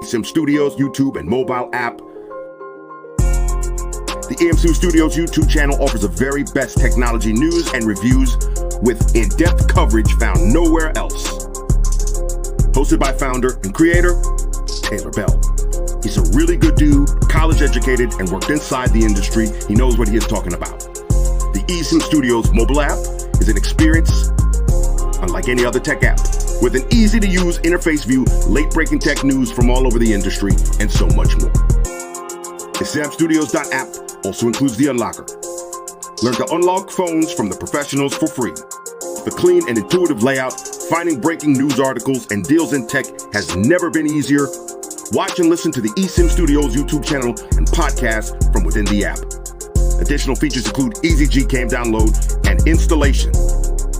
eSIM Studios YouTube and mobile app. The eSIM Studios YouTube channel offers the very best technology news and reviews with in-depth coverage found nowhere else. Hosted by founder and creator, Taylor Bell. He's a really good dude, college educated, and worked inside the industry. He knows what he is talking about. The eSIM Studios mobile app is an experience unlike any other tech app, with an easy-to-use interface view, late-breaking tech news from all over the industry, and so much more. The eSIMstudios.app also includes the unlocker. Learn to unlock phones from the professionals for free. The clean and intuitive layout, finding breaking news articles and deals in tech has never been easier. Watch and listen to the eSIM Studios YouTube channel and podcast from within the app. Additional features include easy Gcam download and installation,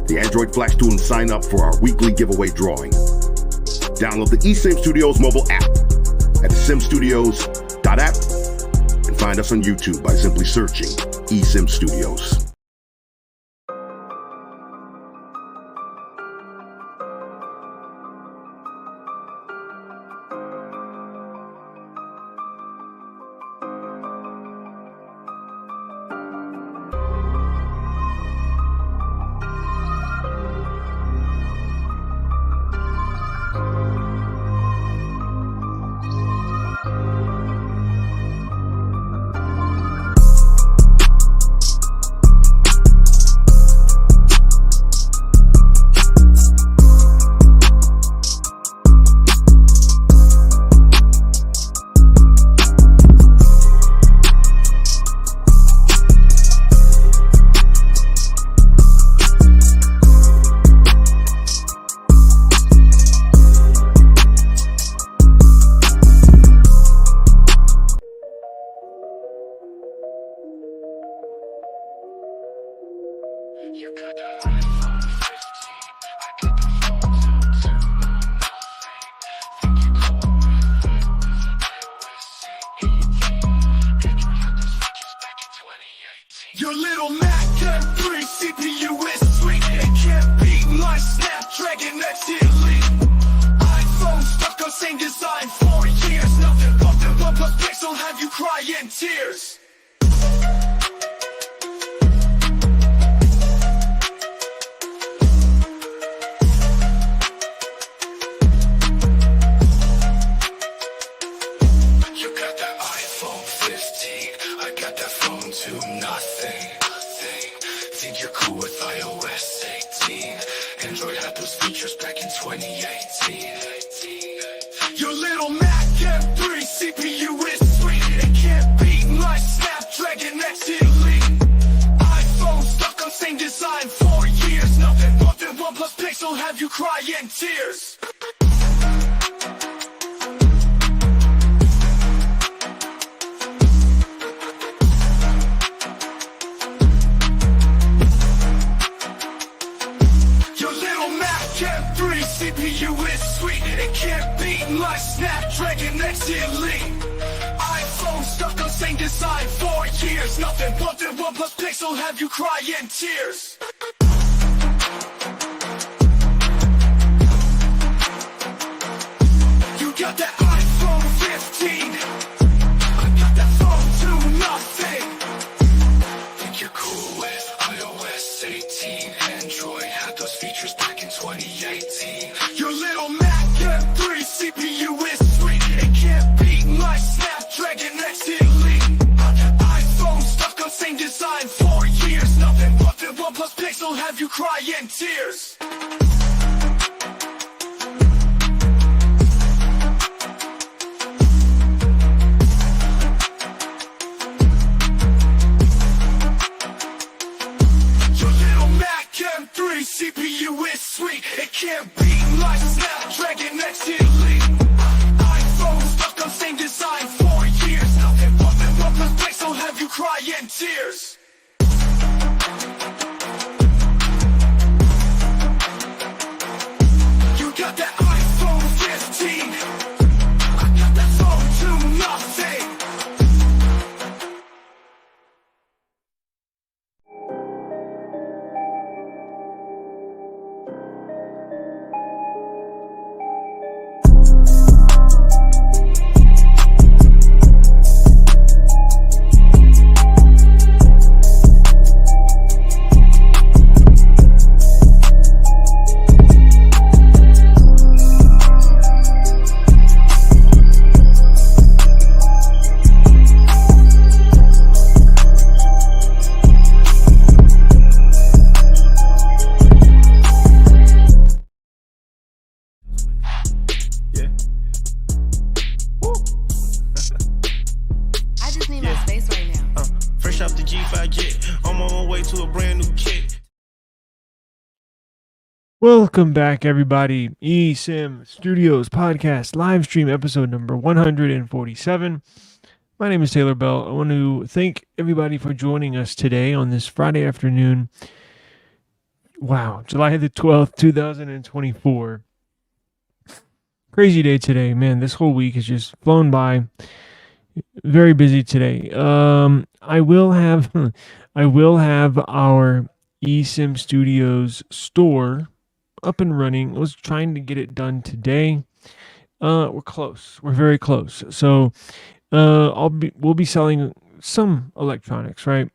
the Android Flash tool, and sign up for our weekly giveaway drawing. Download the eSIM Studios mobile app at eSIMstudios.app and find us on YouTube by simply searching eSIM Studios. Your little Mac M3 CPU is sweet. It can't beat my Snapdragon X Elite. iPhone stuck on same design for years. Nothing but the OnePlus Pixel have you crying tears. You got that iPhone 15, I got that phone to nothing. Think you're cool with iOS 18. Android had those features back in 2018. Your little Mac M3 CPU is sweet. It can't beat my Snapdragon X Elite. iPhone stuck on same design for years. Nothing but the OnePlus Pixel have you crying tears. M3 CPU is sweet. It can't beat my Snapdragon X Elite. iPhone stuck on same design for years. Nothing but the OnePlus Pixel have you crying tears. You got that iPhone 15, I got that phone to nothing. Think you're cool with iOS 18. Android had those features back in 2018. Your little Mac M3 CPU is sweet. It can't beat my Snapdragon X Elite. iPhone stuck on same design for years. Nothing but the OnePlus Pixel have you crying tears. CPU is sweet. It can't beat my Snapdragon X Elite. out the G5 jet. I'm on my way to a brand new kit. Welcome back, everybody. eSIM Studios Podcast Livestream episode number 147. My name is Taylor Bell. I want to thank everybody for joining us today on this Friday afternoon. Wow, July the 12th, 2024. Crazy day today, man. This whole week has just flown by. Very busy today. I will have our eSIM Studios store up and running. I was trying to get it done today. We're close. We're very close. So we'll be selling some electronics, right?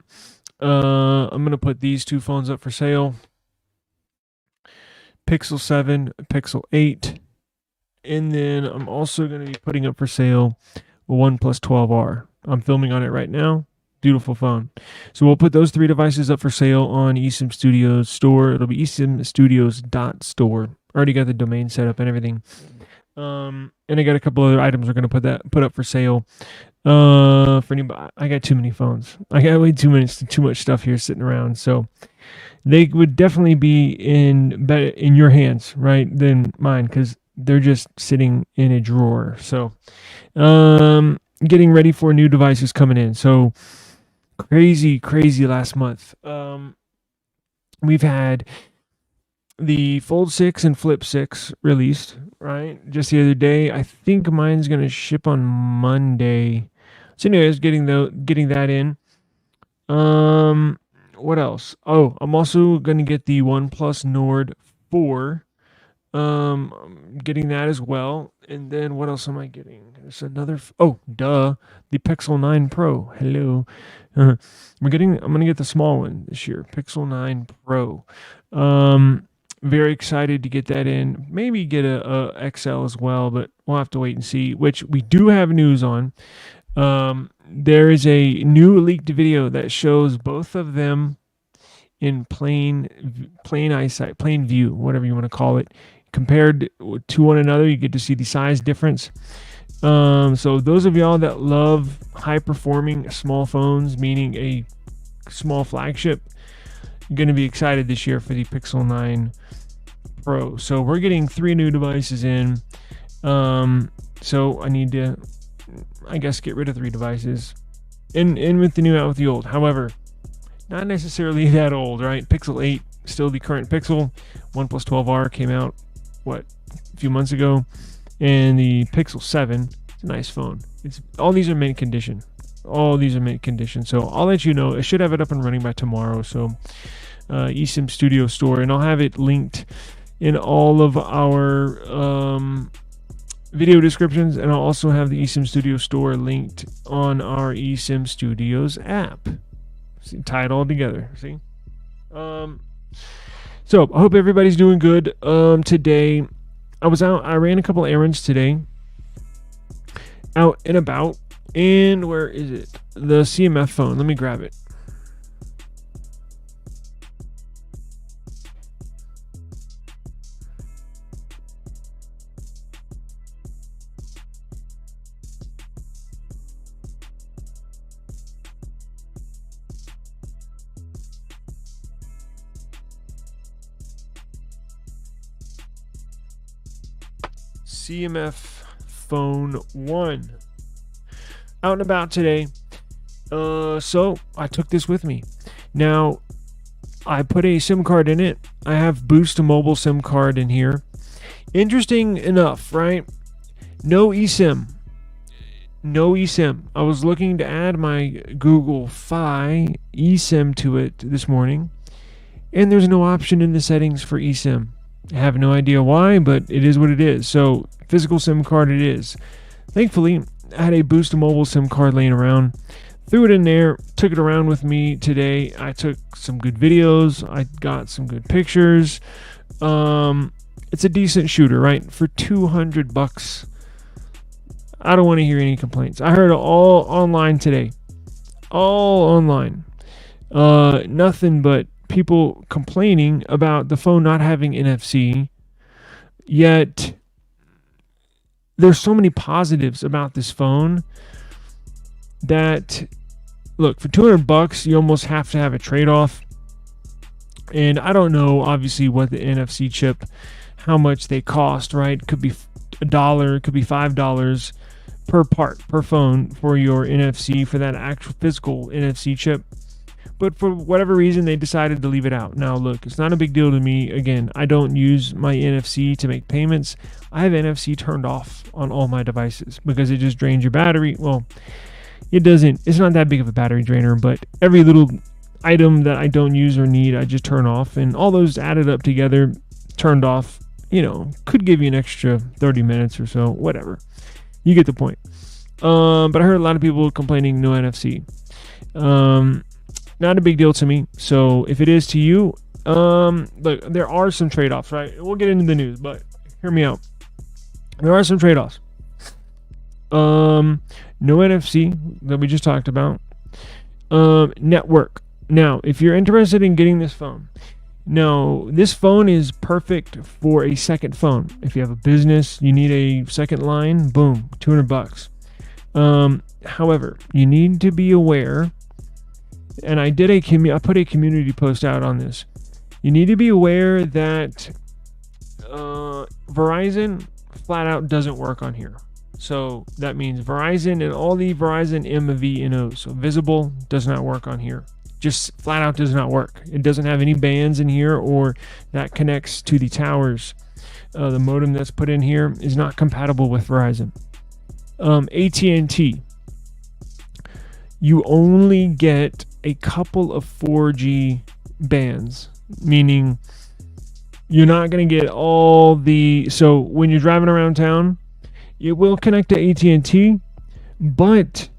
I'm gonna put these two phones up for sale. Pixel 7, Pixel 8, and then I'm also gonna be putting up for sale a OnePlus 12R. I'm filming on it right now. Beautiful phone. So we'll put those three devices up for sale on eSIM Studios store. It'll be eSIMstudios.store. Already got the domain set up and everything. And I got a couple other items we're gonna put up for sale. For anybody, I got too many phones. I got way too much stuff here sitting around. So they would definitely be in your hands, right, than mine, because they're just sitting in a drawer. So getting ready for new devices coming in. So crazy last month. We've had the Fold 6 and Flip 6 released, right? Just the other day. I think mine's going to ship on Monday. So anyways, getting that in. What else? Oh, I'm also going to get the OnePlus Nord 4. I'm getting that as well. And then what else am I getting? There's another. The Pixel 9 Pro. Hello. I'm gonna get the small one this year, Pixel 9 Pro. Very excited to get that in. Maybe get a XL as well, but we'll have to wait and see. Which we do have news on. There is a new leaked video that shows both of them in plain eyesight, plain view, whatever you want to call it. Compared to one another, you get to see the size difference. So those of y'all that love high-performing small phones, meaning a small flagship, you're going to be excited this year for the Pixel 9 Pro. So we're getting 3 new devices in. So I need to, I guess, get rid of 3 devices. In with the new, out with the old. However, not necessarily that old, right? Pixel 8, still the current Pixel. OnePlus 12R came out, a few months ago. And the Pixel 7, it's a nice phone. All these are mint condition. So I'll let you know. I should have it up and running by tomorrow. So eSIM Studio Store, and I'll have it linked in all of our video descriptions, and I'll also have the eSIM Studio Store linked on our eSIM Studios app. See, tie it all together. See. So I hope everybody's doing good. Today I was out. I ran a couple errands today. Out and about. And where is it? The CMF phone. Let me grab it. CMF phone 1. Out and about today. So I took this with me. Now, I put a SIM card in it. I have Boost Mobile SIM card in here. Interesting enough, right? No eSIM. I was looking to add my Google Fi eSIM to it this morning, and there's no option in the settings for eSIM. I have no idea why, but it is what it is. So physical SIM card it is. Thankfully, I had a Boost Mobile SIM card laying around. Threw it in there, took it around with me today. I took some good videos. I got some good pictures. It's a decent shooter, right? For $200. I don't want to hear any complaints. I heard it all online today. All online. Nothing but people complaining about the phone not having NFC. Yet there's so many positives about this phone that look, for $200, you almost have to have a trade-off. And I don't know, obviously, what the NFC chip, how much they cost, right? Could be $1, could be $5 per part, per phone for your NFC, for that actual physical NFC chip. But for whatever reason, they decided to leave it out. Now, look, it's not a big deal to me. Again, I don't use my NFC to make payments. I have NFC turned off on all my devices because it just drains your battery. Well, it's not that big of a battery drainer, but every little item that I don't use or need, I just turn off. And all those added up together, turned off, could give you an extra 30 minutes or so, whatever. You get the point. But I heard a lot of people complaining no NFC. Not a big deal to me. So if it is to you, look, there are some trade-offs, right? We'll get into the news, but hear me out. There are some trade-offs. No NFC that we just talked about. Network. Now, if you're interested in getting this phone, this phone is perfect for a second phone. If you have a business, you need a second line, boom, $200. However, you need to be aware, and I put a community post out on this. You need to be aware that Verizon flat out doesn't work on here. So that means Verizon and all the Verizon MVNOs. So visible does not work on here. Just flat out does not work. It doesn't have any bands in here or that connects to the towers. The modem that's put in here is not compatible with Verizon. AT&T. You only get a couple of 4G bands, meaning you're not going to get all the... So when you're driving around town, it will connect to AT&T, but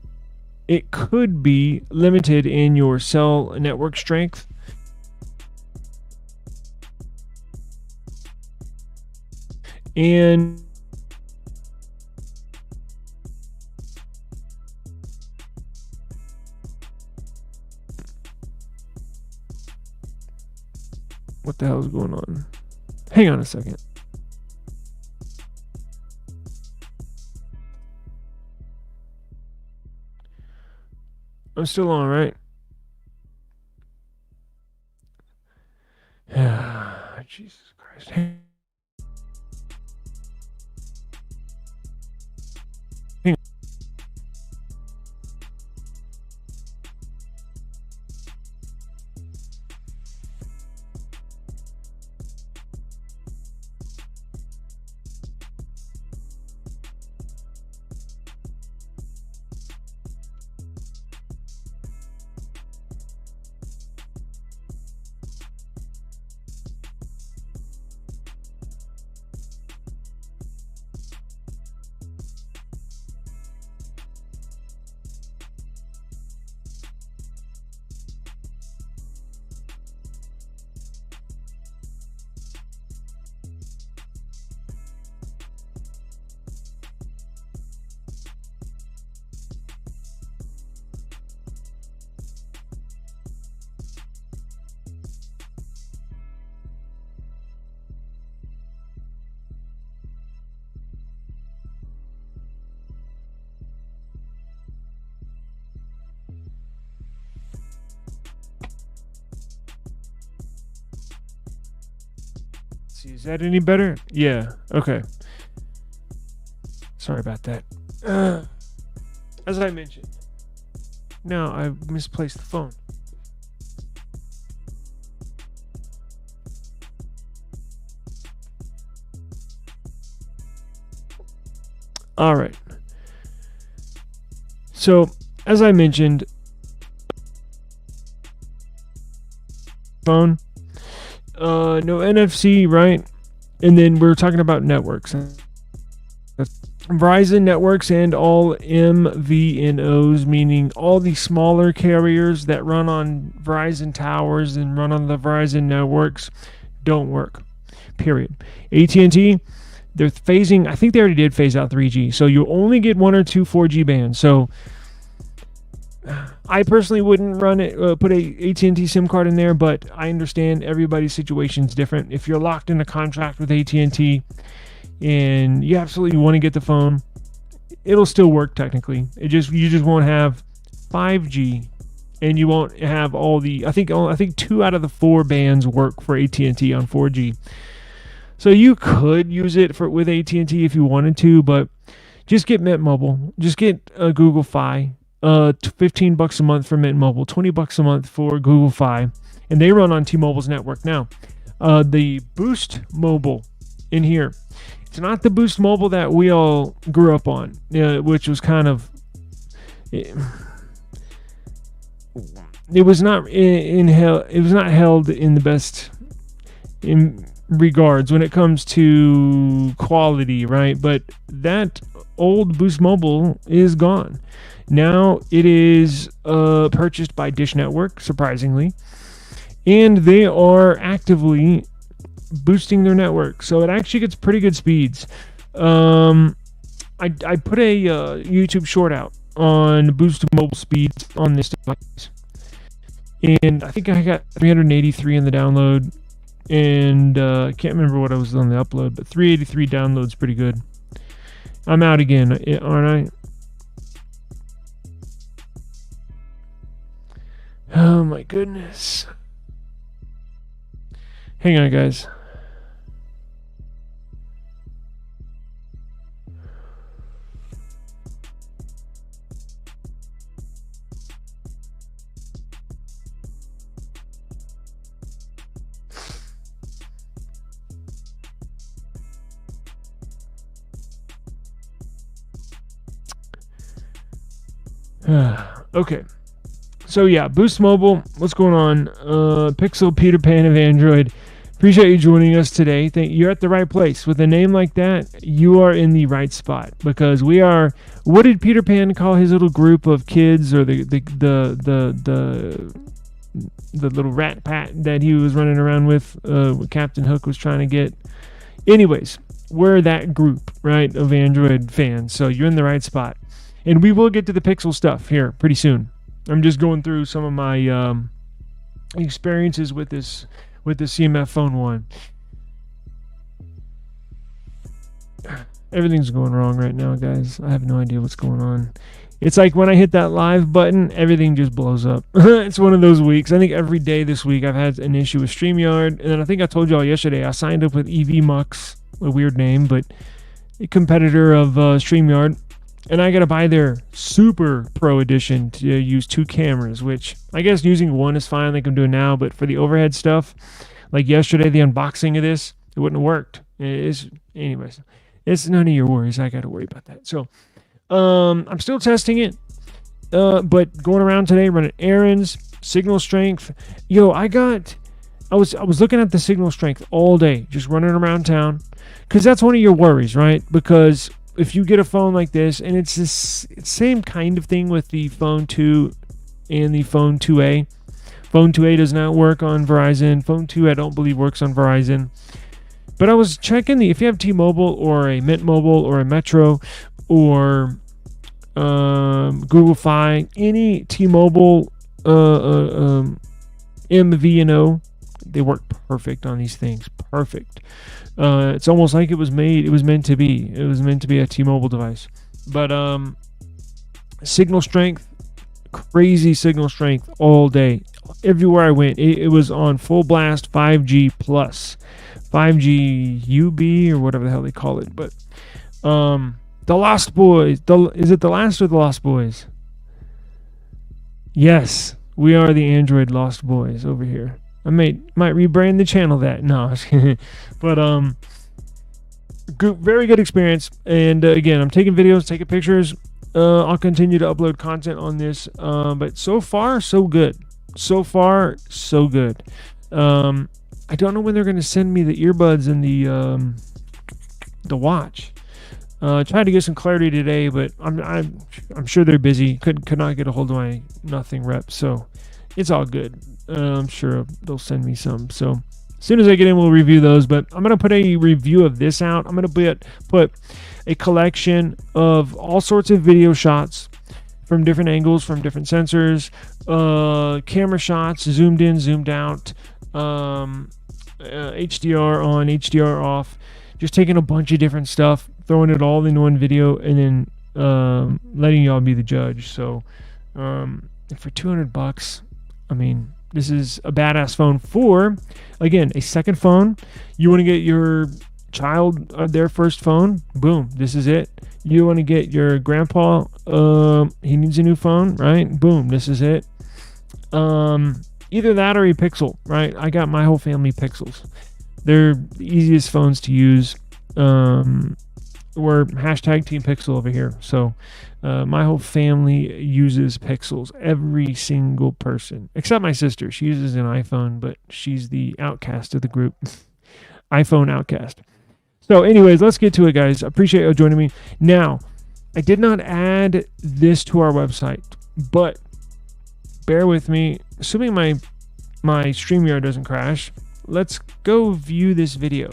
it could be limited in your cell network strength. And what the hell is going on? Hang on a second. I'm still on, right? Jesus Christ. Hang on. Is that any better? Yeah. Okay. Sorry about that. As I mentioned, now I misplaced the phone. All right. So, as I mentioned, phone. No NFC, right? And then we're talking about networks. Verizon networks and all MVNOs, meaning all the smaller carriers that run on Verizon towers and run on the Verizon networks, don't work. Period. AT&T, they're phasing, I think they already did phase out 3G. So you only get 1 or 2 4G bands. So I personally wouldn't run it, put a AT&T SIM card in there, but I understand everybody's situation is different. If you're locked in a contract with AT&T and you absolutely want to get the phone, it'll still work technically. You just won't have 5G and you won't have all the. I think 2 out of the 4 bands work for AT&T on 4G. So you could use it with AT&T if you wanted to, but just get Mint Mobile. Just get Google Fi. $15 a month for Mint Mobile, $20 a month for Google Fi, and they run on T-Mobile's network now. The Boost Mobile in here, it's not the Boost Mobile that we all grew up on, which was kind of it was not it was not held in the best in regards when it comes to quality, right? But that old Boost Mobile is gone. Now it is purchased by Dish Network, surprisingly, and they are actively boosting their network, so it actually gets pretty good speeds. I put a YouTube short out on Boost Mobile speeds on this device, and I think I got 383 in the download, and I can't remember what I was on the upload, but 383 downloads pretty good. I'm out again, aren't I? Oh my goodness. Hang on, guys. Okay. So yeah, Boost Mobile, what's going on? Pixel Peter Pan of Android. Appreciate you joining us today. You're at the right place. With a name like that, you are in the right spot, because we are. What did Peter Pan call his little group of kids, or the little rat pat that he was running around with? Captain Hook was trying to get. Anyways, we're that group, right, of Android fans. So you're in the right spot, and we will get to the Pixel stuff here pretty soon. I'm just going through some of my experiences with this CMF Phone 1. Everything's going wrong right now, guys. I have no idea what's going on. It's like when I hit that live button, everything just blows up. It's one of those weeks. I think every day this week I've had an issue with StreamYard, and then I think I told y'all yesterday I signed up with EVMux, a weird name, but a competitor of StreamYard. And I got to buy their Super Pro Edition to use 2 cameras, which I guess using one is fine like I'm doing now. But for the overhead stuff, like yesterday, the unboxing of this, it wouldn't have worked. Anyways, it's none of your worries. I got to worry about that. So I'm still testing it. But going around today, running errands, signal strength. I was looking at the signal strength all day, just running around town. Because that's one of your worries, right? Because if you get a phone like this, and it's the same kind of thing with the Phone 2 and the Phone 2A. Phone 2A does not work on Verizon. Phone 2 I don't believe works on Verizon. But I was checking if you have T-Mobile or a Mint Mobile or a Metro or Google Fi, any T-Mobile MVNO, they work perfect on these things. Perfect. It's almost like it was meant to be. It was meant to be a T-Mobile device. But signal strength, crazy signal strength all day. Everywhere I went, it was on full blast 5G plus, 5G UB or whatever the hell they call it. But the Lost Boys, is it the Last or the Lost Boys? Yes, we are the Android Lost Boys over here. I might rebrand the channel that. No, but very good experience. And again, I'm taking videos, taking pictures. I'll continue to upload content on this. But so far, so good. So far, so good. I don't know when they're going to send me the earbuds and the watch. Tried to get some clarity today, but I'm sure they're busy. Could not get a hold of my Nothing rep, so it's all good. I'm sure they'll send me some. So as soon as I get in, we'll review those. But I'm going to put a review of this out. I'm going to put a collection of all sorts of video shots from different angles, from different sensors, camera shots, zoomed in, zoomed out, HDR on, HDR off. Just taking a bunch of different stuff, throwing it all into one video, and then letting y'all be the judge. So And for $200, I mean, this is a badass phone for, again, a second phone. You want to get your child their first phone, boom, this is it. You want to get your grandpa, he needs a new phone, right? Boom, this is it. Either that or a Pixel, right? I got my whole family Pixels. They're the easiest phones to use. We're hashtag Team Pixel over here. So my whole family uses Pixels. Every single person, except my sister. She uses an iPhone, but she's the outcast of the group. iPhone outcast. So anyways, let's get to it, guys. I appreciate you joining me. Now, I did not add this to our website, but bear with me. Assuming my StreamYard doesn't crash, let's go view this video.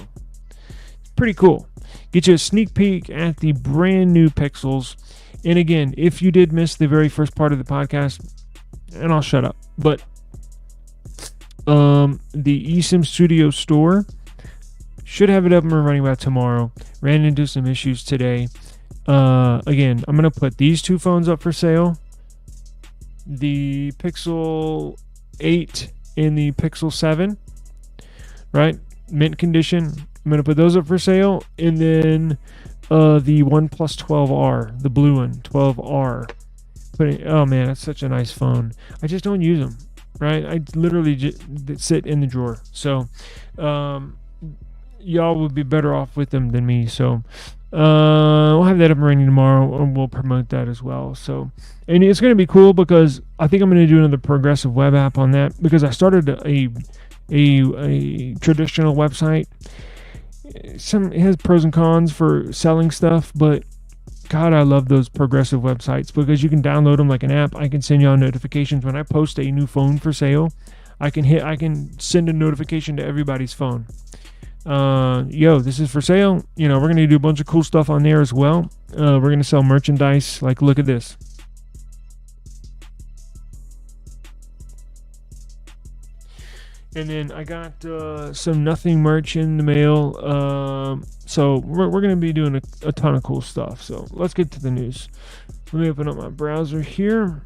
It's pretty cool. Get you a sneak peek at the brand new Pixels. And again, if you did miss the very first part of the podcast, and I'll shut up, but the eSIM Studio store should have it up and running by tomorrow. Ran into some issues today. Again, I'm going to put these two phones up for sale. The Pixel 8 and the Pixel 7. Right? Mint condition. I'm going to put those up for sale. And then the OnePlus 12R. The blue one. 12R. Oh man, that's such a nice phone. I just don't use them. Right? I literally just sit in the drawer. So, y'all would be better off with them than me. So we'll have that up and running tomorrow, and we'll promote that as well. So, and it's going to be cool because I think I'm going to do another progressive web app on that, because I started a traditional website. It has pros and cons for selling stuff, but God, I love those progressive websites because you can download them like an app. I can send you all notifications when I post a new phone for sale. I can send a notification to everybody's phone. This is for sale. We're going to do a bunch of cool stuff on there as well. We're going to sell merchandise. Like, look at this. And then I got some nothing merch in the mail. So we're going to be doing a ton of cool stuff. So let's get to the news. Let me open up my browser here.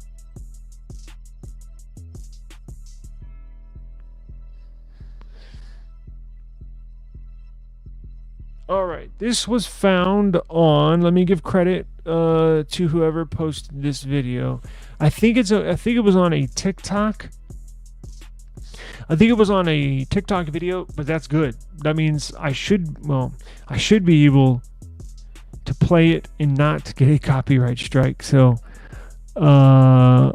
All right, this was found on. Let me give credit to whoever posted this video. I think it was on a TikTok. I think it was on a TikTok video, but that's good. That means I should be able to play it and not get a copyright strike. So I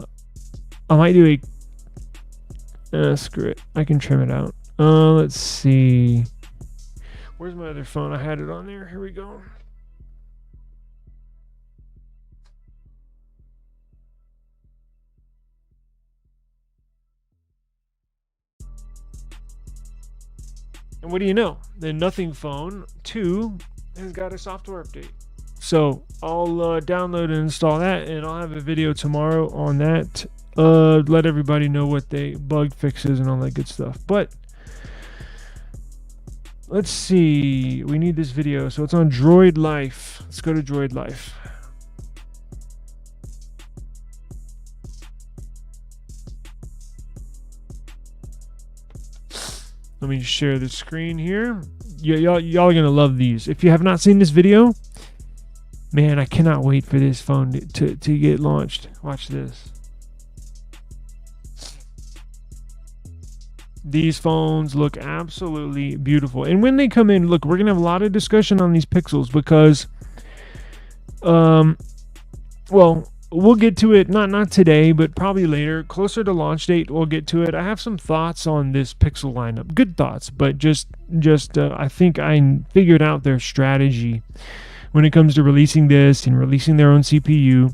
might do screw it. I can trim it out. Let's see. Where's my other phone? I had it on there. Here we go. And what do you know? The Nothing Phone 2 has got a software update. So I'll download and install that, and I'll have a video tomorrow on that. Let everybody know what they bug fixes and all that good stuff. But let's see. We need this video. So it's on Droid Life. Let's go to Droid Life. Let me share the screen here. Y'all are going to love these. If you have not seen this video, man, I cannot wait for this phone to get launched. Watch this. These phones look absolutely beautiful. And when they come in, look, we're going to have a lot of discussion on these Pixels because, we'll get to it, not today, but probably later, closer to launch date, we'll get to it. I have some thoughts on this Pixel lineup. Good thoughts, but just I think I figured out their strategy when it comes to releasing this and releasing their own CPU.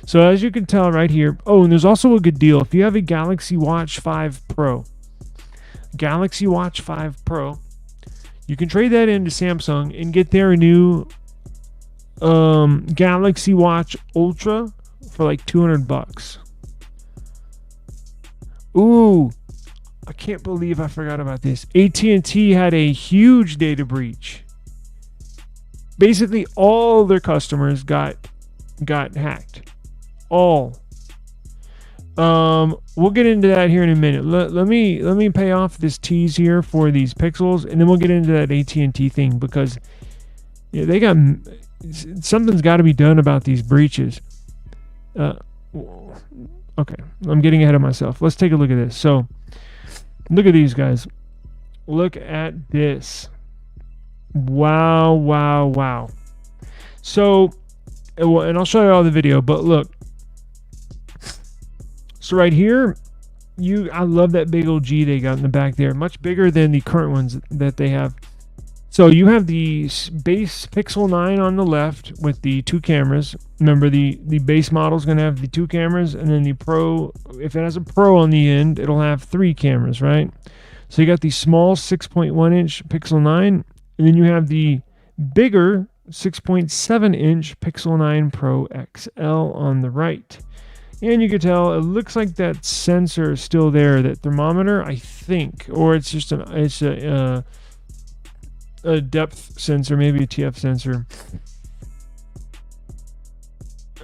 So as you can tell right here, and there's also a good deal. If you have a Galaxy Watch 5 Pro, you can trade that into Samsung and get their new Galaxy Watch Ultra for like $200. Ooh, I can't believe I forgot about this. AT&T had a huge data breach. Basically, all their customers got hacked. All. We'll get into that here in a minute. Let me pay off this tease here for these pixels, and then we'll get into that AT&T thing, because they got something's got to be done about these breaches. Okay, I'm getting ahead of myself. Let's take a look at this. So, look at these guys. Look at this. Wow, wow, wow. So, and I'll show you all the video, but look. So right here, I love that big old G they got in the back there. Much bigger than the current ones that they have. So you have the base Pixel 9 on the left with the 2 cameras. Remember, the base model is going to have the 2 cameras, and then the Pro, if it has a Pro on the end, it'll have 3 cameras, right? So you got the small 6.1-inch Pixel 9, and then you have the bigger 6.7-inch Pixel 9 Pro XL on the right. And you can tell it looks like that sensor is still there, that thermometer, I think, or it's just a depth sensor, maybe a TF sensor.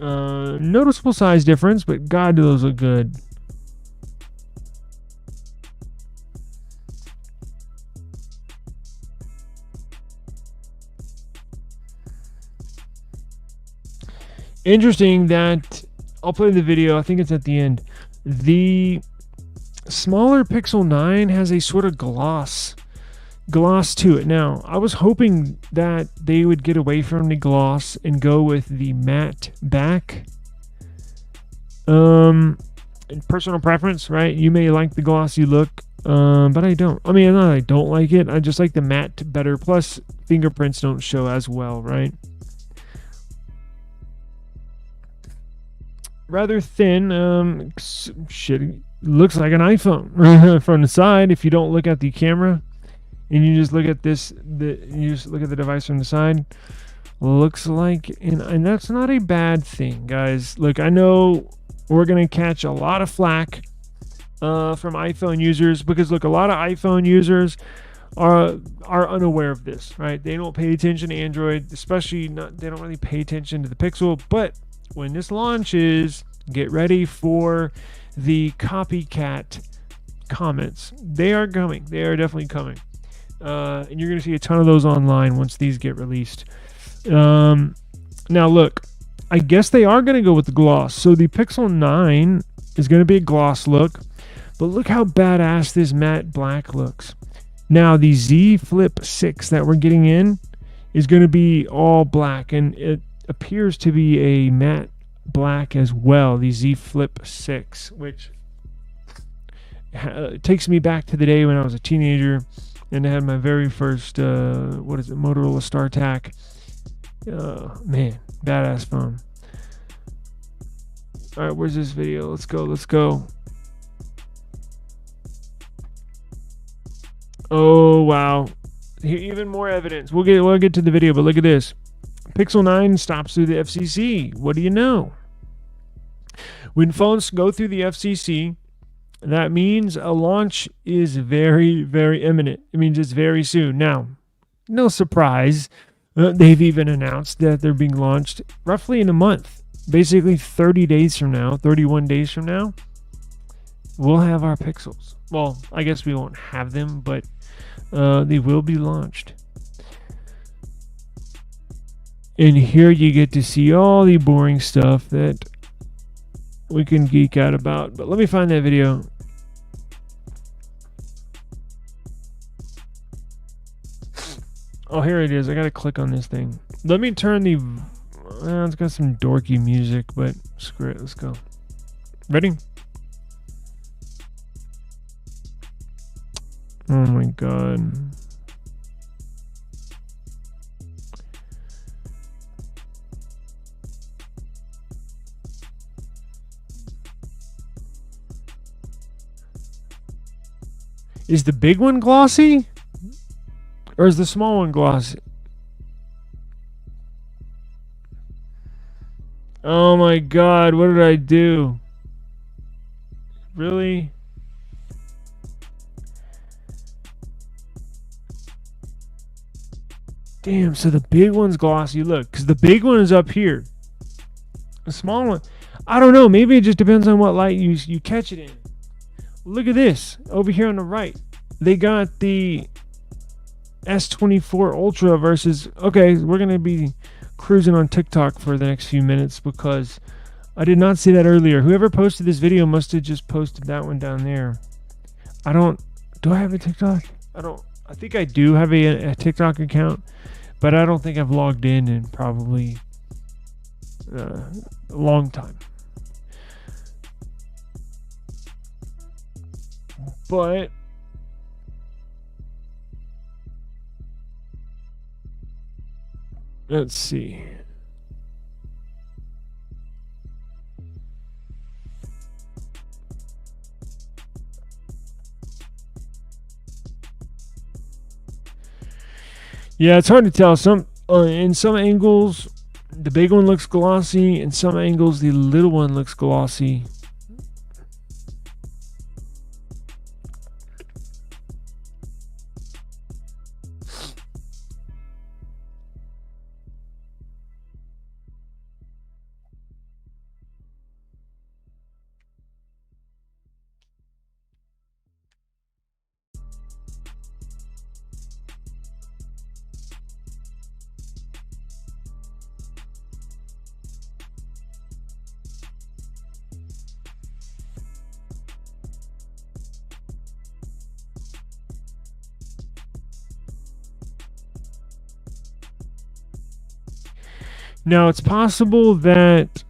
Noticeable size difference, but God, do those look good. Interesting that I'll play the video. I think it's at the end. The smaller Pixel 9 has a sort of gloss to it. Now, I was hoping that they would get away from the gloss and go with the matte back. Personal preference, right? You may like the glossy look, but I don't. I mean, not that I don't like it. I just like the matte better. Plus, fingerprints don't show as well, right? Rather thin. Shit, looks like an iPhone from the side if you don't look at the camera. And you just look at this, you just look at the device from the side. Looks like, and that's not a bad thing, guys. Look, I know we're gonna catch a lot of flack from iPhone users, because look, a lot of iPhone users are unaware of this, right? They don't pay attention to Android, especially they don't really pay attention to the Pixel. But when this launches, get ready for the copycat comments. They are coming. They are definitely coming. And you're going to see a ton of those online once these get released. Now, look, I guess they are going to go with the gloss. So the Pixel 9 is going to be a gloss look. But look how badass this matte black looks. Now, the Z Flip 6 that we're getting in is going to be all black. And it appears to be a matte black as well. The Z Flip 6, which takes me back to the day when I was a teenager. And I had my very first, Motorola StarTAC. Man, badass phone. All right, where's this video? Let's go. Oh, wow. Even more evidence. We'll get to the video, but look at this. Pixel 9 stops through the FCC. What do you know? When phones go through the FCC, that means a launch is very, very imminent. It means it's very soon. Now, no surprise, they've even announced that they're being launched roughly in a month. Basically 30 days from now, 31 days from now, we'll have our Pixels. Well, I guess we won't have them, but they will be launched. And here you get to see all the boring stuff that we can geek out about. But let me find that video. Oh, here it is. I gotta click on this thing. Let me turn the... it's got some dorky music, but screw it. Let's go. Ready? Oh my god. Is the big one glossy? Or is the small one glossy? Oh my god, what did I do? Really? Damn, so the big one's glossy. Look, because the big one is up here. The small one... I don't know. Maybe it just depends on what light you catch it in. Look at this over here on the right. They got the S23 Ultra versus. Okay, we're gonna be cruising on TikTok for the next few minutes because I did not see that earlier. Whoever posted this video must have just posted that one down there. I don't. Do I have a TikTok? I don't. I think I do have a TikTok account, but I don't think I've logged in probably a long time. But let's see. Yeah, it's hard to tell. In some angles, the big one looks glossy. In some angles, the little one looks glossy. Now, it's possible that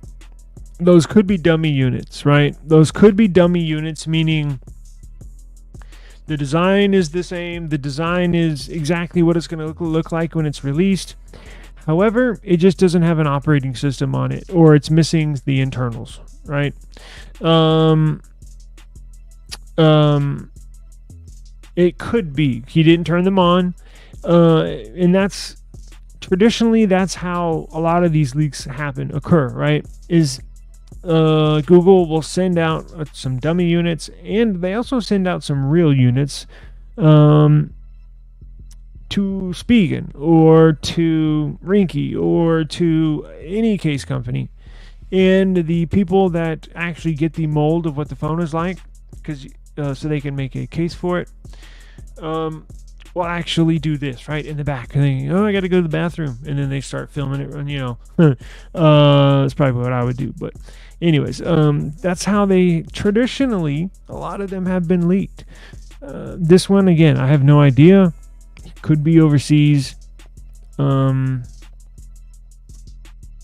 those could be dummy units, right? Those could be dummy units, meaning the design is the same. The design is exactly what it's going to look like when it's released. However, it just doesn't have an operating system on it, or it's missing the internals, right? It could be he didn't turn them on, and that's traditionally that's how a lot of these leaks occur, right? Is Google will send out some dummy units, and they also send out some real units to Spigen or to Rinky or to any case company. And the people that actually get the mold of what the phone is like, because so they can make a case for it, will actually do this right in the back. And they, I got to go to the bathroom, and then they start filming it. And that's probably what I would do. But anyways, that's how they traditionally. A lot of them have been leaked. This one again, I have no idea. Could be overseas.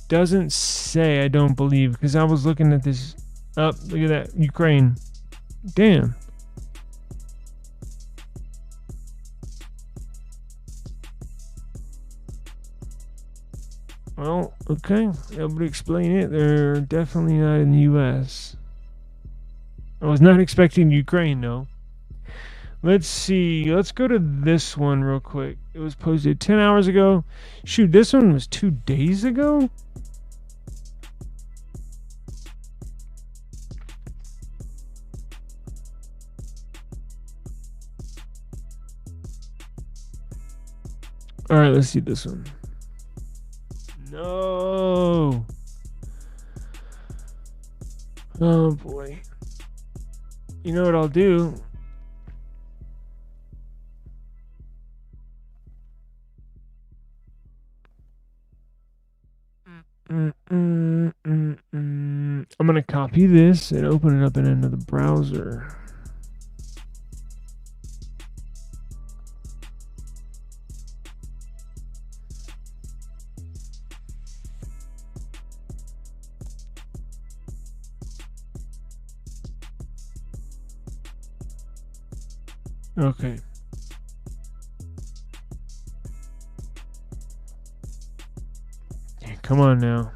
Doesn't say, I don't believe, because I was looking at this. Look at that, Ukraine. Damn. Well, okay. Able to explain it. They're definitely not in the U.S. I was not expecting Ukraine, though. Let's see. Let's go to this one real quick. It was posted 10 hours ago. Shoot, this one was 2 days ago? Alright, let's see this one. No. Oh boy. You know what I'll do? I'm gonna copy this and open it up in another browser. Okay. Come on now.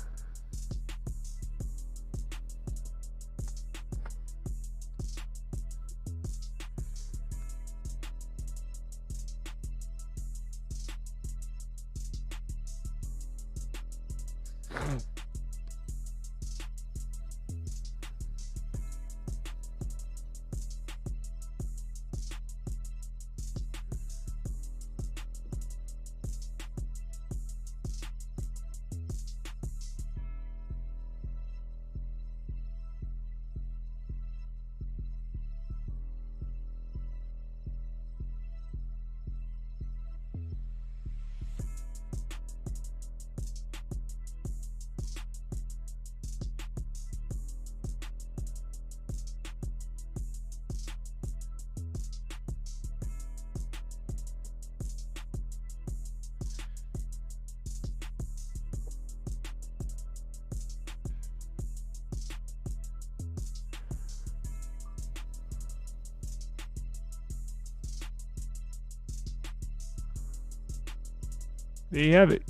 there you have it.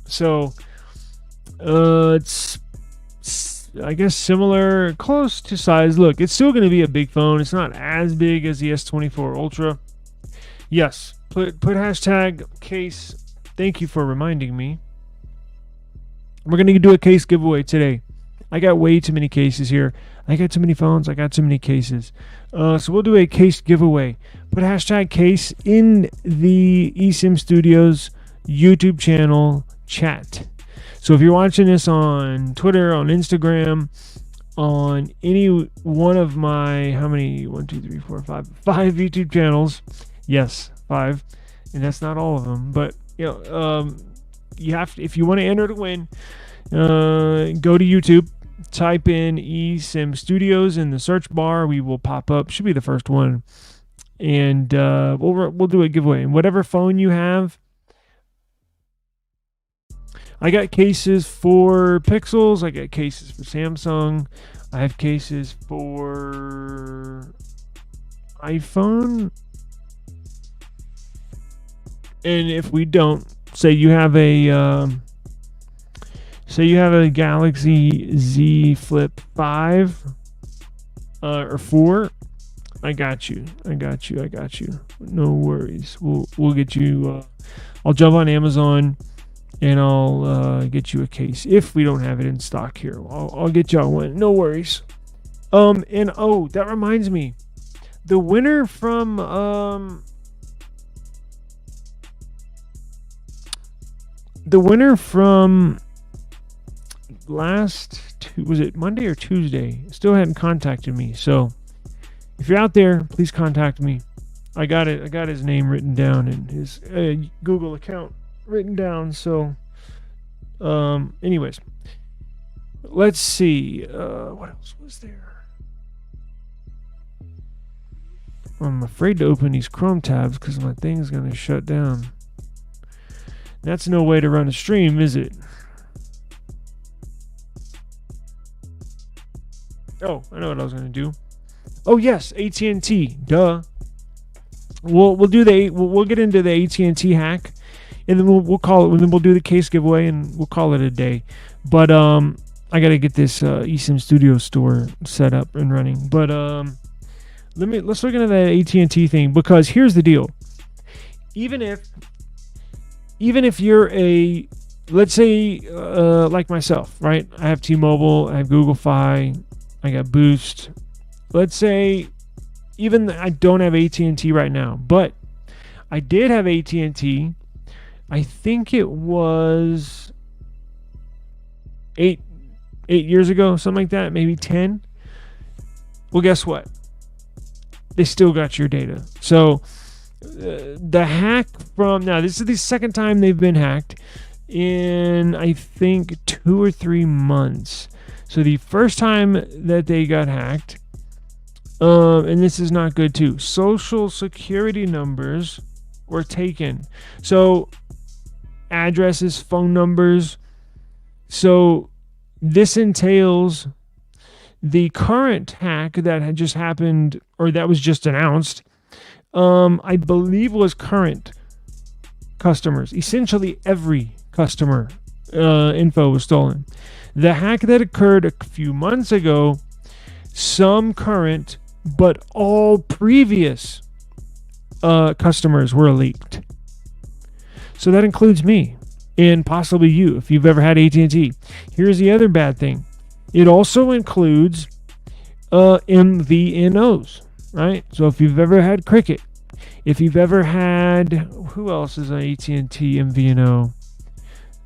So it's I guess similar, close to size. Look, it's still going to be a big phone. It's not as big as the S24 Ultra. Yes, put hashtag case. Thank you for reminding me. We're going to do a case giveaway today. I got way too many cases here. I got too many phones. I got too many cases. So we'll do a case giveaway. Put hashtag case in the eSIM Studios YouTube channel chat. So if you're watching this on Twitter, on Instagram, on any one of my, how many, 1, 2, 3, 4, 5 YouTube channels, yes, 5, and that's not all of them, but you have to, if you want to enter to win, go to YouTube, type in eSIM Studios in the search bar. We will pop up, should be the first one, and we'll do a giveaway. And whatever phone you have, I got cases for Pixels. I got cases for Samsung. I have cases for iPhone. And if we don't, say you have a Galaxy Z Flip 5 or 4, I got you. No worries. We'll get you. I'll jump on Amazon. And I'll get you a case if we don't have it in stock here. I'll get y'all one. No worries. And oh, that reminds me, the winner from was it Monday or Tuesday? Still hadn't contacted me. So if you're out there, please contact me. I got it. I got his name written down in his Google account. Written down. So anyways, let's see, what else was there? I'm afraid to open these Chrome tabs because my thing's gonna shut down. That's no way to run a stream, is it? Oh, I know what I was gonna do. Oh yes, AT&T, duh. We'll get into the AT&T hack. And then we'll call it. And then we'll do the case giveaway, and we'll call it a day. But I gotta get this eSIM Studio store set up and running. But let's look into that AT&T thing, because here's the deal. Even if you're a, let's say like myself, right? I have T-Mobile, I have Google Fi, I got Boost. Let's say even I don't have AT&T right now, but I did have AT&T. I think it was 8 years ago, something like that, maybe 10. Well, guess what? They still got your data. So the hack now this is the second time they've been hacked in, I think, 2 or 3 months. So the first time that they got hacked, and this is not good too, social security numbers were taken. So addresses, phone numbers. So this entails the current hack that had just happened, or that was just announced, I believe was current customers. Essentially every customer info was stolen. The hack that occurred a few months ago, some current, but all previous customers were leaked. So that includes me and possibly you if you've ever had AT&T. Here's the other bad thing. It also includes MVNOs, right? So if you've ever had Cricket, if you've ever had, who else is an AT&T MVNO?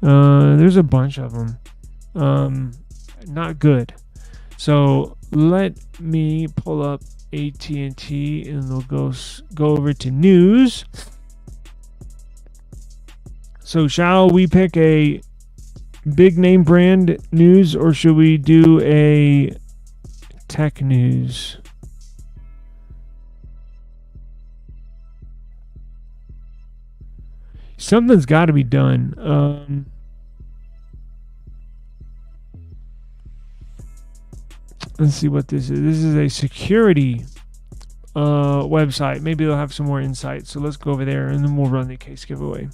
There's a bunch of them. Not good. So let me pull up AT&T and we'll go over to news. So shall we pick a big name brand news, or should we do a tech news? Something's got to be done. Let's see what this is. This is a security website. Maybe they'll have some more insight. So let's go over there and then we'll run the case giveaway.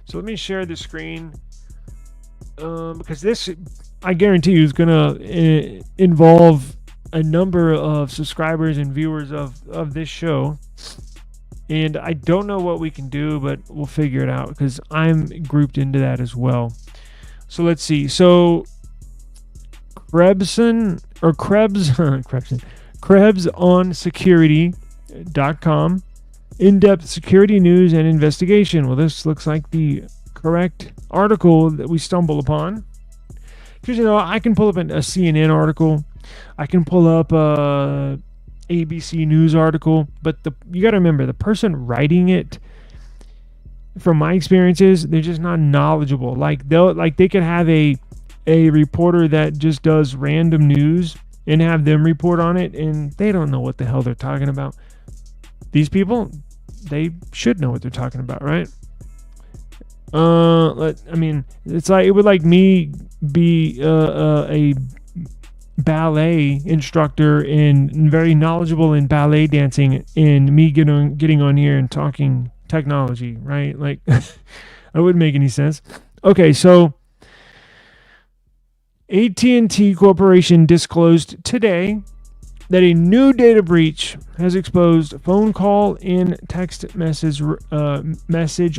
So let me share the screen, because this, I guarantee you, is going to involve a number of subscribers and viewers of this show. And I don't know what we can do, but we'll figure it out because I'm grouped into that as well. So let's see. So Krebs on security.com. In-depth security news and investigation. Well, this looks like the correct article that we stumble upon. Because, I can pull up a CNN article. I can pull up a ABC News article. But you got to remember, the person writing it, from my experiences, they're just not knowledgeable. They could have a reporter that just does random news and have them report on it, and they don't know what the hell they're talking about. These people, they should know what they're talking about, right? It's like, it would like me be a ballet instructor and very knowledgeable in ballet dancing, and me getting on here and talking technology, right? Like, that wouldn't make any sense. Okay, so AT&T Corporation disclosed today that a new data breach has exposed phone call and text message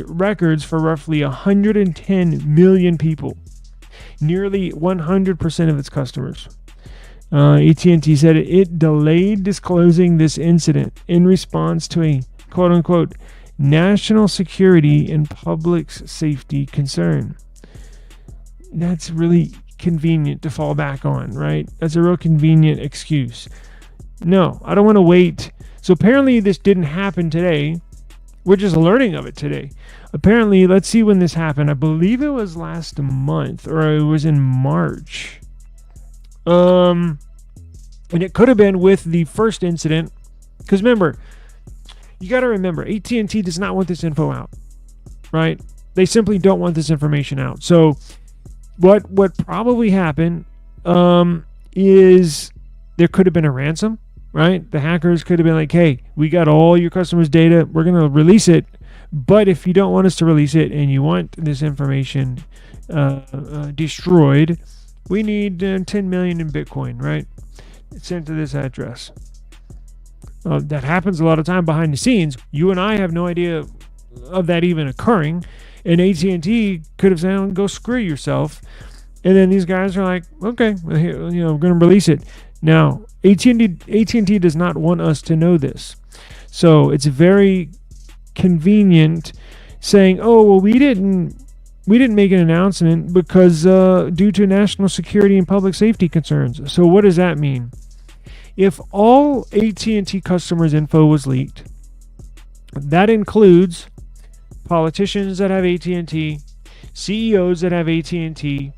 records for roughly 110 million people, nearly 100% of its customers. AT&T said it delayed disclosing this incident in response to a quote-unquote national security and public safety concern. That's really convenient to fall back on, right? That's a real convenient excuse. No, I don't want to wait. So apparently this didn't happen today. We're just learning of it today. Apparently, let's see when this happened. I believe it was last month, or it was in March. And it could have been with the first incident. Because remember, you got to remember, AT&T does not want this info out, right? They simply don't want this information out. So what probably happened is there could have been a ransom, right? The hackers could have been like, hey, we got all your customers' data. We're going to release it. But if you don't want us to release it and you want this information destroyed, we need 10 million in Bitcoin, right? It's sent to this address. That happens a lot of time behind the scenes. You and I have no idea of that even occurring. And AT&T could have said, go screw yourself. And then these guys are like, okay, well, here, we're going to release it. Now, AT&T does not want us to know this. So it's very convenient saying, oh, well, we didn't make an announcement because due to national security and public safety concerns. So what does that mean? If all AT&T customers' info was leaked, that includes politicians that have AT&T, CEOs that have AT&T,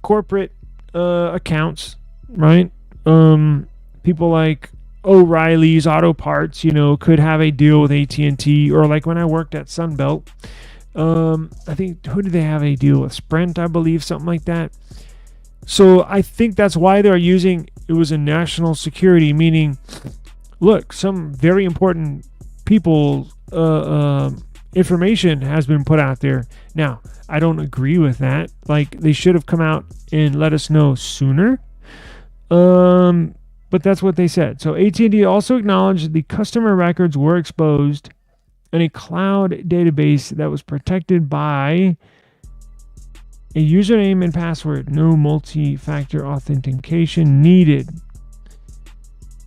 corporate accounts, right? People like O'Reilly's Auto Parts, could have a deal with AT&T, or like when I worked at Sunbelt, I think, who did they have a deal with? Sprint, I believe, something like that. So I think that's why they're using, it was a national security, meaning, look, some very important people information has been put out there. Now, I don't agree with that. Like, they should have come out and let us know sooner. But that's what they said. So AT&T also acknowledged the customer records were exposed in a cloud database that was protected by a username and password. No multi-factor authentication needed.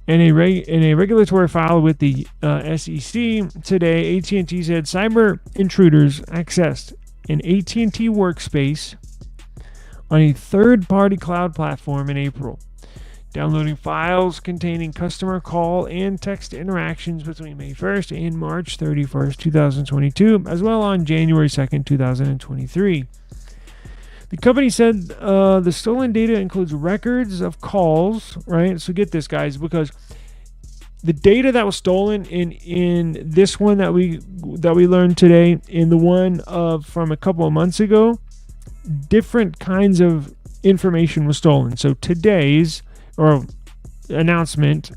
In a regulatory file with the SEC today, AT&T said cyber intruders accessed an AT&T workspace on a third-party cloud platform in April, downloading files containing customer call and text interactions between May 1st and March 31st, 2022, as well on January 2nd, 2023. The company said the stolen data includes records of calls, right? So get this, guys, because the data that was stolen in this one that we learned today, in the one from a couple of months ago, different kinds of information was stolen. So today's announcement,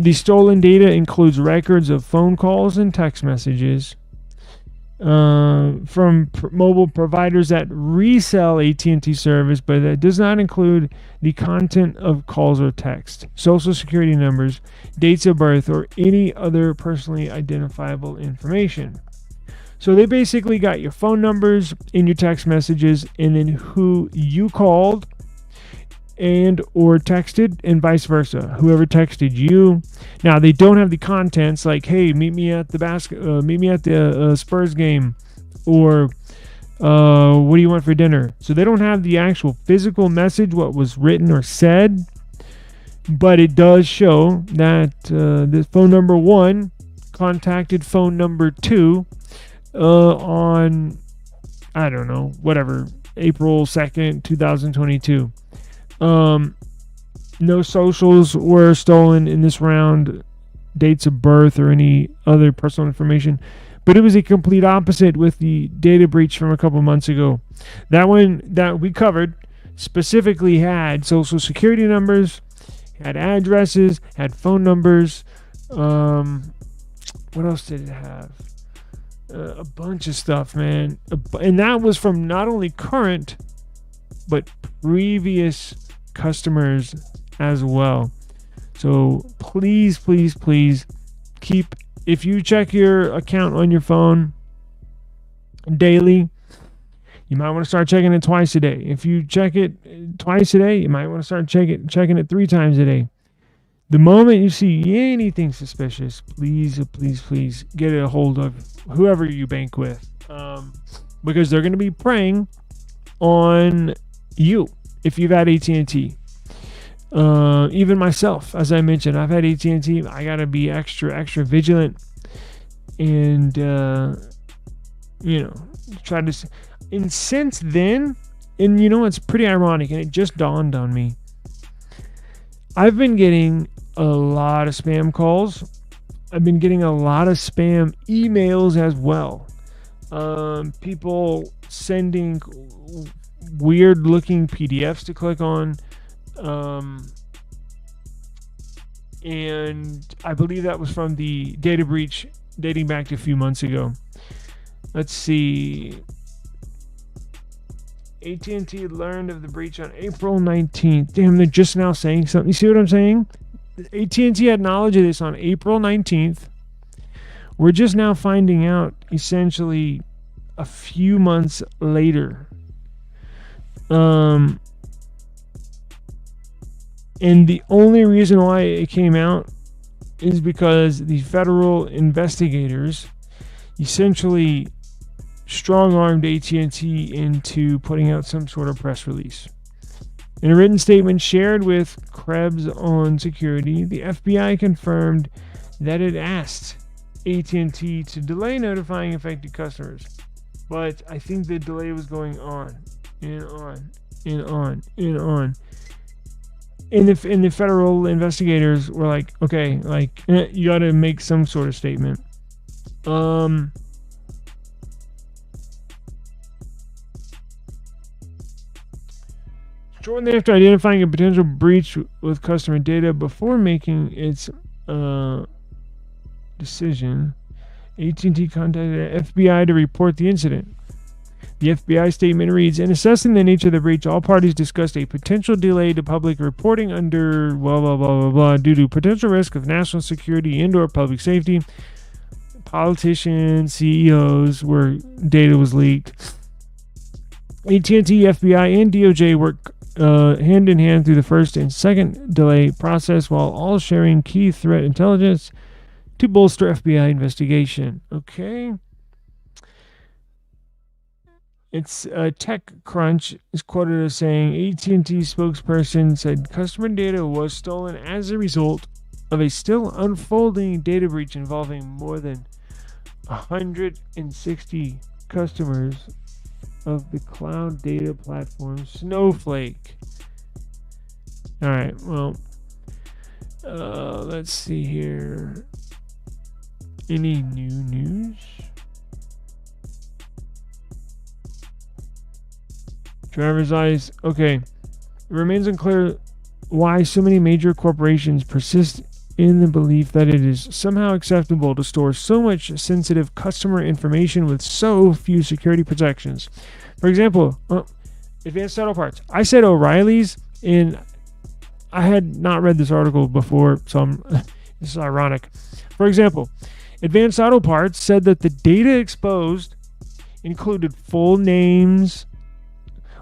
The stolen data includes records of phone calls and text messages from mobile providers that resell AT&T service, but that does not include the content of calls or text, social security numbers, dates of birth, or any other personally identifiable information. So they basically got your phone numbers in your text messages, and then who you called and or texted, and vice versa. Whoever texted you. Now they don't have the contents like, "Hey, meet me at the Spurs game," or "What do you want for dinner?" So they don't have the actual physical message, what was written or said, but it does show that the phone number 1 contacted phone number 2 on, I don't know, whatever, April 2nd, 2022. No socials were stolen in this round, dates of birth or any other personal information, but it was a complete opposite with the data breach from a couple months ago. That one that we covered specifically had social security numbers, had addresses, had phone numbers. What else did it have? A bunch of stuff, man. And that was from not only current but previous customers as well. So please keep, if you check your account on your phone daily, you might want to start checking it twice a day. If you check it twice a day, you might want to start checking it 3 times a day. The moment you see anything suspicious, please get a hold of whoever you bank with, because they're going to be preying on you if you've had AT&T. Even myself, as I mentioned, I've had AT&T. I gotta be extra vigilant, and try to. And since then, and it's pretty ironic, and it just dawned on me. I've been getting a lot of spam calls. I've been getting a lot of spam emails as well. People sending weird looking PDFs to click on. And I believe that was from the data breach dating back to a few months ago. Let's see. AT&T learned of the breach on April 19th. Damn, they're just now saying something. You see what I'm saying? AT&T had knowledge of this on April 19th. We're just now finding out, essentially, a few months later. And the only reason why it came out is because the federal investigators essentially strong-armed AT&T into putting out some sort of press release. In a written statement shared with Krebs on security, the FBI confirmed that it asked AT&T to delay notifying affected customers. But I think the delay was going on and on and on and on. And the federal investigators were like, okay, like, you got to make some sort of statement. Shortly after identifying a potential breach with customer data before making its decision, AT&T contacted the FBI to report the incident. The FBI statement reads, in assessing the nature of the breach, all parties discussed a potential delay to public reporting under blah, blah, blah, blah, blah, due to potential risk of national security and or public safety. Politicians, CEOs, where data was leaked. AT&T, FBI, and DOJ work hand in hand through the first and second delay process while all sharing key threat intelligence to bolster FBI investigation. Okay. It's TechCrunch is quoted as saying AT&T spokesperson said customer data was stolen as a result of a still unfolding data breach involving more than 160 customers of the cloud data platform Snowflake. All right, well, let's see here. Any new news? Driver's eyes. Okay. It remains unclear why so many major corporations persist in the belief that it is somehow acceptable to store so much sensitive customer information with so few security protections. For example, advanced auto parts. I said O'Reilly's, and I had not read this article before, so this is ironic. For example, Advanced Auto Parts said that the data exposed included full names.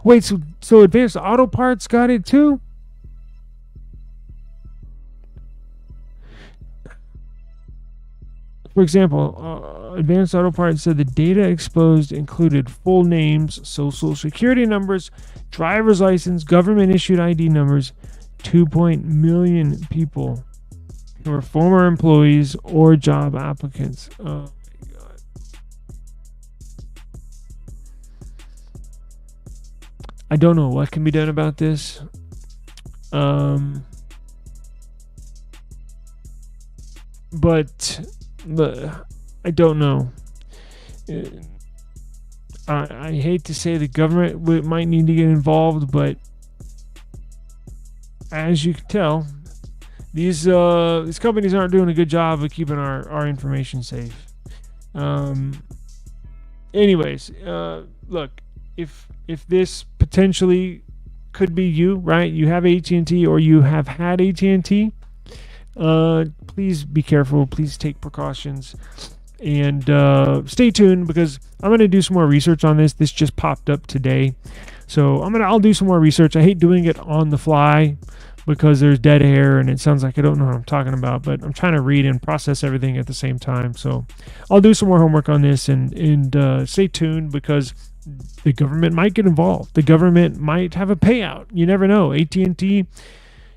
Wait, so Advanced Auto Parts got it too? For example, Advanced Auto Parts said the data exposed included full names, social security numbers, driver's license, government-issued ID numbers, 2 million people who were former employees or job applicants. Oh my God. I don't know what can be done about this. But I don't know. I hate to say the government might need to get involved, but as you can tell, these companies aren't doing a good job of keeping our information safe. Anyways, look, if this potentially could be you, right? You have AT&T or you have had AT&T. Please be careful. Please take precautions, and stay tuned, because I'm gonna do some more research on this. This just popped up today, so I'll do some more research. I hate doing it on the fly because there's dead air and it sounds like I don't know what I'm talking about, but I'm trying to read and process everything at the same time. So I'll do some more homework on this, and stay tuned, because the government might get involved. The government might have a payout. You never know. AT&T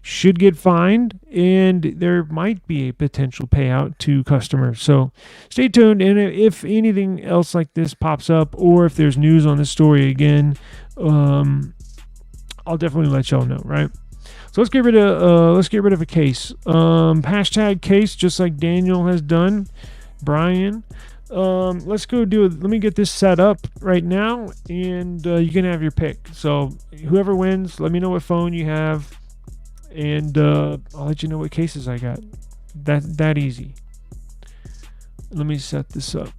should get fined, and there might be a potential payout to customers. So stay tuned, and if anything else like this pops up, or if there's news on this story again, I'll definitely let y'all know, right? So let's get rid of a case. Hashtag case, just like Daniel has done. Brian, let's go do it. Let me get this set up right now, and you can have your pick. So whoever wins, let me know what phone you have, and I'll let you know what cases I got. That easy. Let me set this up.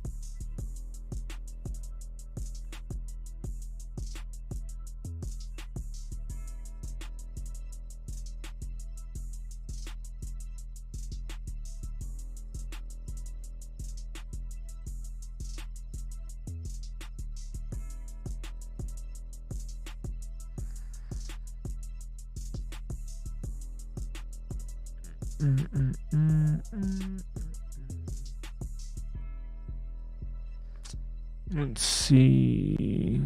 Let's see.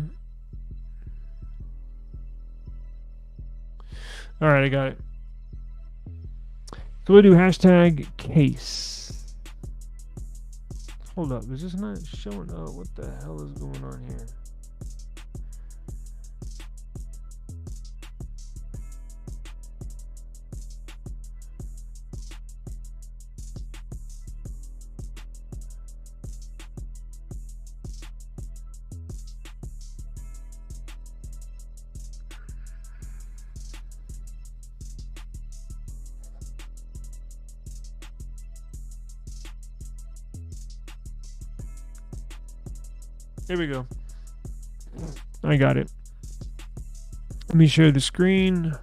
All right, I got it. So we'll do hashtag case. Hold up, is this not showing up? What the hell is going on here? Here we go. I got it. Let me share the screen.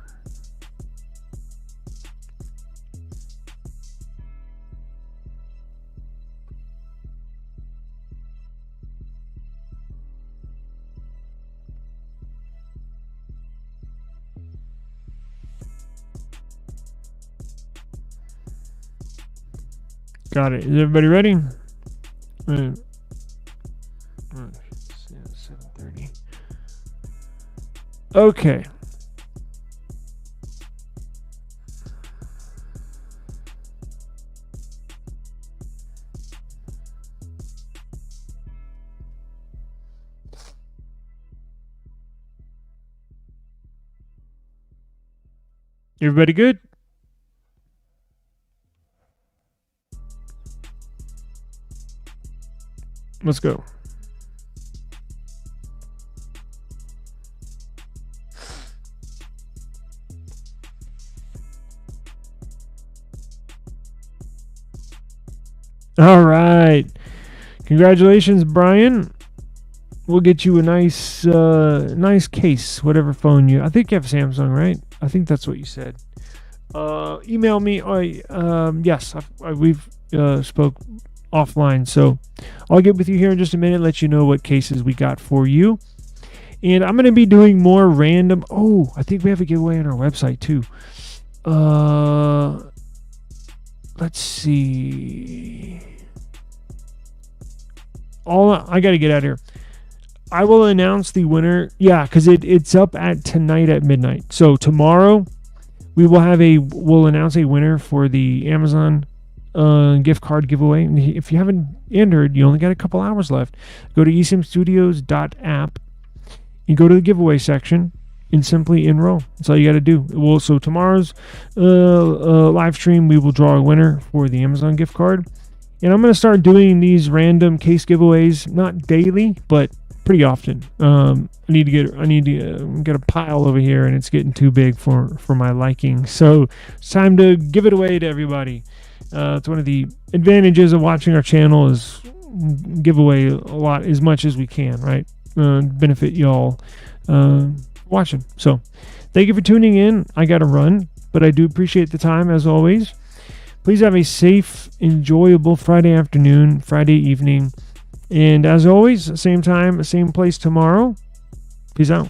Got it. Is everybody ready? 7:30. Okay. Everybody good? Let's go. All right. Congratulations, Brian. We'll get you a nice case, whatever phone I think you have Samsung, right? I think that's what you said. Email me. Yes, we've spoke offline, so I'll get with you here in just a minute, let you know what cases we got for you. And I'm going to be doing more random. Oh, I think we have a giveaway on our website too. Let's see. I got to get out of here. I will announce the winner. Yeah, because it's up at tonight at midnight. So tomorrow we'll announce a winner for the Amazon gift card giveaway. And if you haven't entered, you only got a couple hours left. Go to esimstudios.app. You go to the giveaway section and simply enroll. That's all you got to do. So tomorrow's live stream, we will draw a winner for the Amazon gift card. And I'm going to start doing these random case giveaways, not daily, but pretty often. I need to get a pile over here, and it's getting too big for my liking. So it's time to give it away to everybody. It's one of the advantages of watching our channel is give away a lot, as much as we can, right? Benefit y'all watching. So thank you for tuning in. I got to run, but I do appreciate the time as always. Please have a safe, enjoyable Friday afternoon, Friday evening. And as always, same time, same place tomorrow. Peace out.